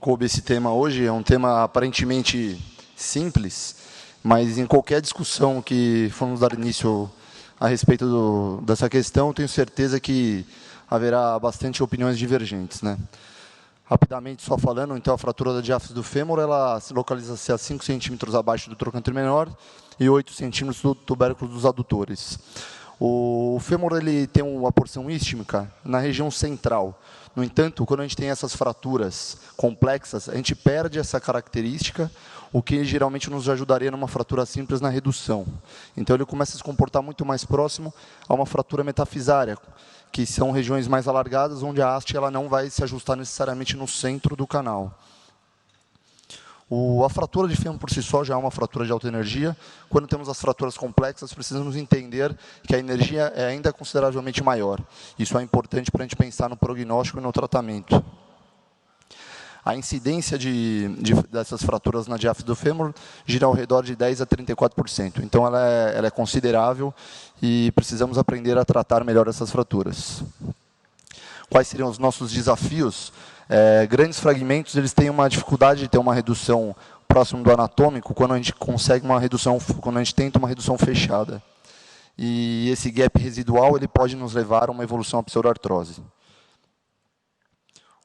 coube esse tema hoje. É um tema aparentemente simples, mas em qualquer discussão que formos dar início a respeito dessa questão, tenho certeza que haverá bastante opiniões divergentes, né? Rapidamente, só falando, então, a fratura da diáfise do fêmur, ela se localiza-se a 5 centímetros abaixo do trocânter menor e 8 centímetros do tubérculo dos adutores. O fêmur ele tem uma porção isquímica na região central. No entanto, quando a gente tem essas fraturas complexas, a gente perde essa característica, o que geralmente nos ajudaria numa fratura simples na redução. Então, ele começa a se comportar muito mais próximo a uma fratura metafisária, que são regiões mais alargadas, onde a haste ela não vai se ajustar necessariamente no centro do canal. A fratura de fêmur por si só já é uma fratura de alta energia. Quando temos as fraturas complexas, precisamos entender que a energia é ainda consideravelmente maior. Isso é importante para a gente pensar no prognóstico e no tratamento. A incidência dessas fraturas na diáfise do fêmur gira ao redor de 10% a 34%. Então, ela é considerável e precisamos aprender a tratar melhor essas fraturas. Quais seriam os nossos desafios? Grandes fragmentos eles têm uma dificuldade de ter uma redução próximo do anatômico quando a gente consegue uma redução, quando a gente tenta uma redução fechada. E esse gap residual ele pode nos levar a uma evolução à pseudoartrose.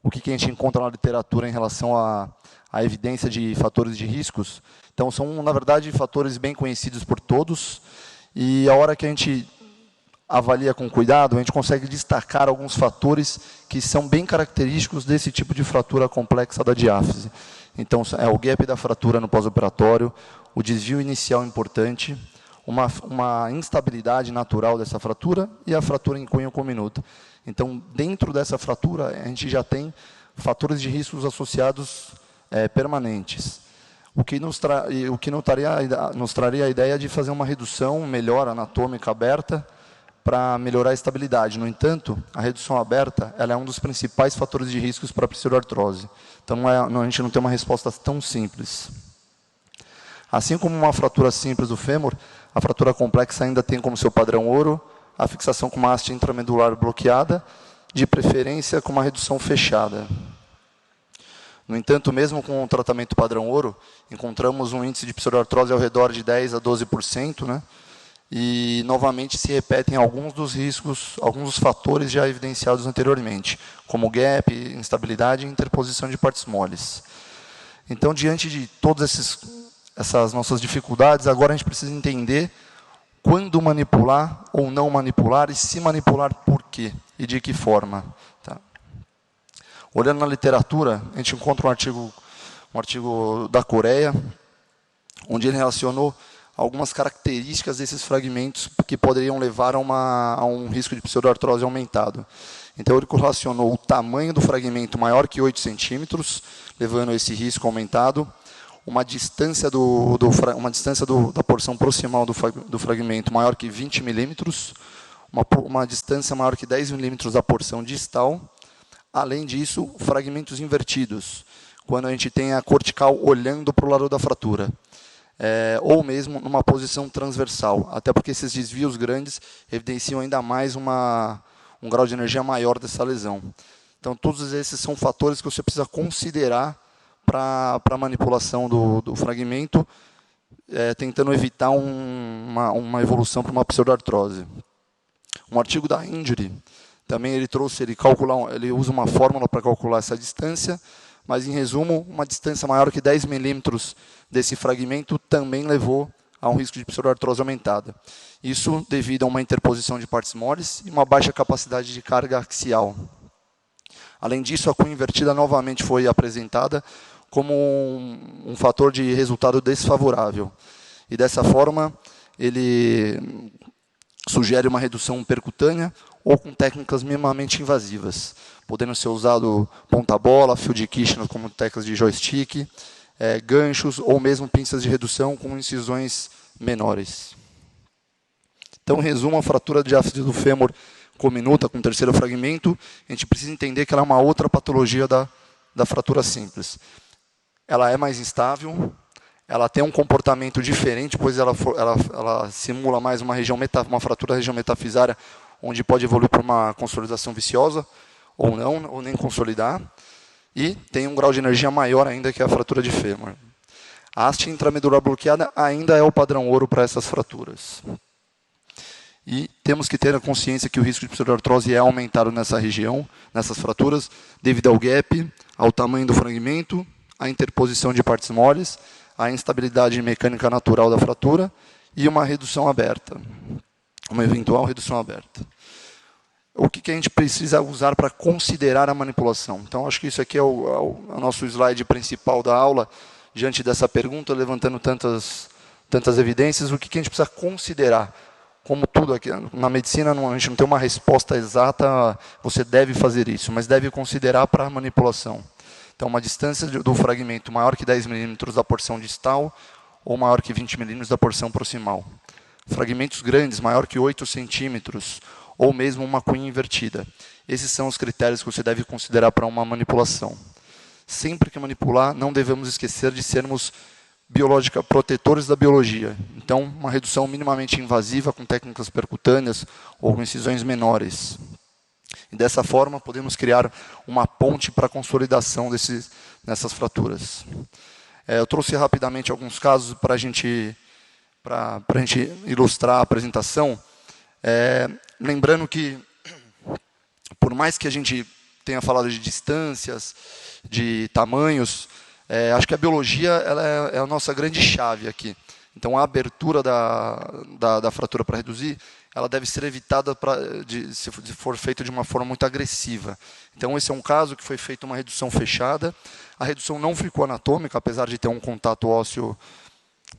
O que a gente encontra na literatura em relação à evidência de fatores de riscos? Então, são, na verdade, fatores bem conhecidos por todos, e a hora que a gente avalia com cuidado, a gente consegue destacar alguns fatores que são bem característicos desse tipo de fratura complexa da diáfise. Então, é o gap da fratura no pós-operatório, o desvio inicial importante, uma instabilidade natural dessa fratura e a fratura em cunho cominuta. Então, dentro dessa fratura, a gente já tem fatores de riscos associados permanentes. O que nos traria a ideia de fazer uma redução melhor anatômica aberta para melhorar a estabilidade. No entanto, a redução aberta ela é um dos principais fatores de riscos para a pseudoartrose. Então, a gente não tem uma resposta tão simples. Assim como uma fratura simples do fêmur, a fratura complexa ainda tem como seu padrão ouro a fixação com uma haste intramedular bloqueada, de preferência com uma redução fechada. No entanto, mesmo com o tratamento padrão ouro, encontramos um índice de pseudoartrose ao redor de 10% a 12%, né? E, novamente, se repetem alguns dos riscos, alguns dos fatores já evidenciados anteriormente, como gap, instabilidade e interposição de partes moles. Então, diante de todas essas nossas dificuldades, agora a gente precisa entender quando manipular ou não manipular, e se manipular, por quê e de que forma. Tá? Olhando na literatura, a gente encontra um artigo da Coreia, onde ele relacionou algumas características desses fragmentos que poderiam levar a um risco de pseudoartrose aumentado. Então, ele correlacionou o tamanho do fragmento maior que 8 centímetros, levando a esse risco aumentado, uma distância da porção proximal do fragmento maior que 20 milímetros, uma distância maior que 10 milímetros da porção distal. Além disso, fragmentos invertidos, quando a gente tem a cortical olhando para o lado da fratura, ou mesmo numa posição transversal, até porque esses desvios grandes evidenciam ainda mais um grau de energia maior dessa lesão. Então, todos esses são fatores que você precisa considerar para a manipulação do fragmento, tentando evitar uma evolução para uma pseudoartrose. Um artigo da Injury, também ele usa uma fórmula para calcular essa distância, mas, em resumo, uma distância maior que 10 milímetros desse fragmento também levou a um risco de pseudoartrose aumentada. Isso devido a uma interposição de partes moles e uma baixa capacidade de carga axial. Além disso, a cunha invertida novamente foi apresentada como um fator de resultado desfavorável. E, dessa forma, ele sugere uma redução percutânea ou com técnicas minimamente invasivas, podendo ser usado ponta-bola, fio de Kirchner como teclas de joystick, ganchos ou mesmo pinças de redução com incisões menores. Então, em resumo, a fratura de diáfise do fêmur cominuta com terceiro fragmento, a gente precisa entender que ela é uma outra patologia da fratura simples. Ela é mais instável, ela tem um comportamento diferente, pois ela simula mais uma fratura da região metafisária, onde pode evoluir para uma consolidação viciosa, ou não, ou nem consolidar. e tem um grau de energia maior ainda que a fratura de fêmur. A haste intramedular bloqueada ainda é o padrão ouro para essas fraturas. E temos que ter a consciência que o risco de pseudoartrose é aumentado nessa região, nessas fraturas, devido ao gap, ao tamanho do fragmento, à interposição de partes moles, à instabilidade mecânica natural da fratura e uma redução aberta, uma eventual redução aberta. O que a gente precisa usar para considerar a manipulação? Então, acho que isso aqui é o nosso slide principal da aula, diante dessa pergunta, levantando tantas evidências, o que a gente precisa considerar? Como tudo aqui, na medicina, a gente não tem uma resposta exata, você deve fazer isso, mas deve considerar para a manipulação. Então, uma distância do fragmento maior que 10 milímetros da porção distal ou maior que 20 milímetros da porção proximal. Fragmentos grandes, maior que 8 centímetros, ou mesmo uma cunha invertida. Esses são os critérios que você deve considerar para uma manipulação. Sempre que manipular, não devemos esquecer de sermos protetores da biologia. Então, uma redução minimamente invasiva com técnicas percutâneas ou com incisões menores. E dessa forma, podemos criar uma ponte para a consolidação nessas fraturas. Eu trouxe rapidamente alguns casos para a gente ilustrar a apresentação. Lembrando que, por mais que a gente tenha falado de distâncias, de tamanhos, acho que a biologia ela é a nossa grande chave aqui. Então, a abertura da fratura para reduzir, ela deve ser evitada se for feita de uma forma muito agressiva. Então, esse é um caso que foi feita uma redução fechada. A redução não ficou anatômica, apesar de ter um contato ósseo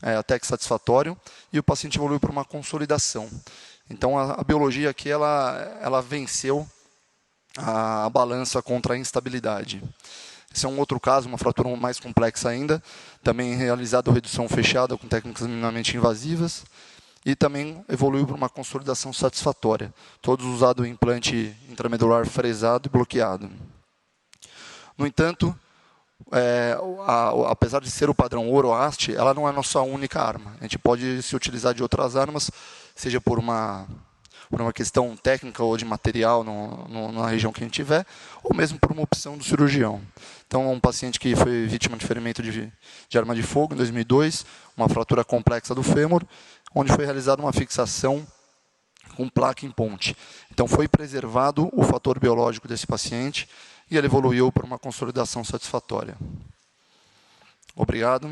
até que satisfatório, e o paciente evoluiu para uma consolidação. Então, a biologia aqui ela venceu a balança contra a instabilidade. Esse é um outro caso, uma fratura mais complexa ainda, também realizada redução fechada com técnicas minimamente invasivas, e também evoluiu para uma consolidação satisfatória, todos usados em implante intramedular fresado e bloqueado. No entanto, apesar de ser o padrão ouro, a haste, ela não é a nossa única arma. A gente pode se utilizar de outras armas, seja por uma questão técnica ou de material na região que a gente tiver, ou mesmo por uma opção do cirurgião. Então, um paciente que foi vítima de ferimento de arma de fogo em 2002, uma fratura complexa do fêmur, onde foi realizada uma fixação com placa em ponte. Então, foi preservado o fator biológico desse paciente e ele evoluiu para uma consolidação satisfatória. Obrigado.